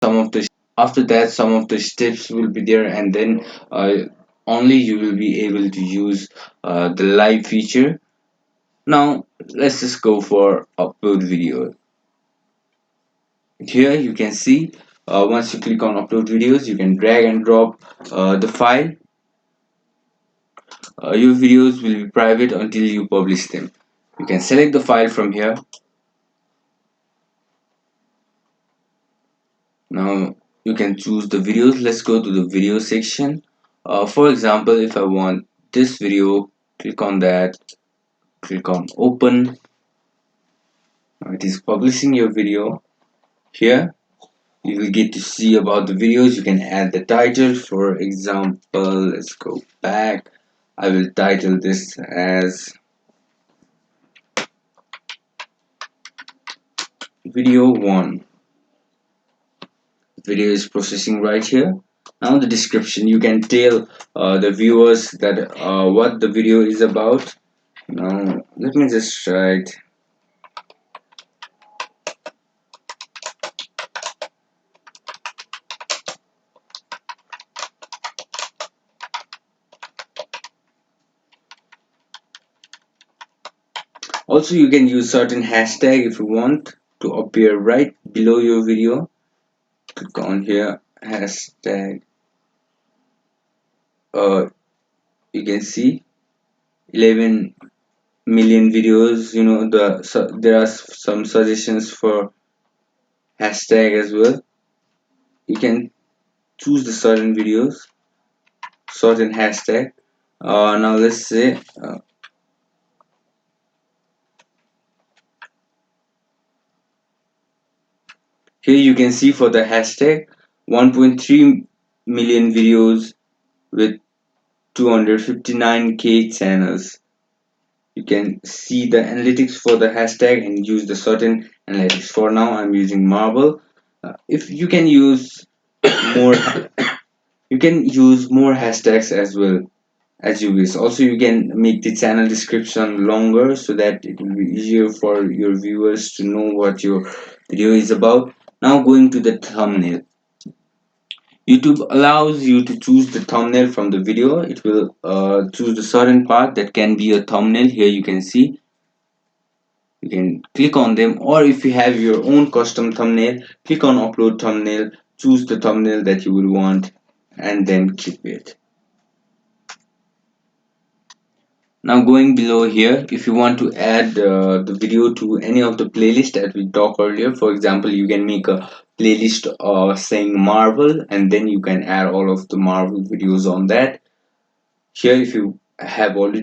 some of the after that some of the steps will be there, and then only you will be able to use the live feature. Now let's just go for upload video. Here you can see, once you click on upload videos, you can drag and drop the file. Your videos will be private until you publish them. You can select the file from here. Now you can choose the videos. Let's go to the video section. For example, if I want this video, click on that, click on open. Now it is publishing your video. Here you will get to see about the videos. You can add the title. For example, let's go back. I will title this as video 1. Video is processing right here. Now the description, you can tell the viewers that what the video is about. Now let me just write also. You can use certain hashtag if you want to appear right below your video. Click on here, hashtag. You can see 11 million videos. There are some suggestions for hashtag as well. You can choose the certain videos, certain hashtag. Now let's say here you can see for the hashtag 1.3 million videos with 259k channels. You can see the analytics for the hashtag and use the certain analytics. For now I'm using marble. If you can use more you can use more hashtags as well as you wish. Also you can make the channel description longer so that it will be easier for your viewers to know what your video is about. Now going to the thumbnail. YouTube allows you to choose the thumbnail from the video. It will choose the certain part that can be a thumbnail. Here you can see, you can click on them, or if you have your own custom thumbnail, click on upload thumbnail, choose the thumbnail that you will want, and then keep it. Now going below here, if you want to add the video to any of the playlist that we talked earlier, for example, you can make a playlist saying Marvel, and then you can add all of the Marvel videos on that. Here if you have already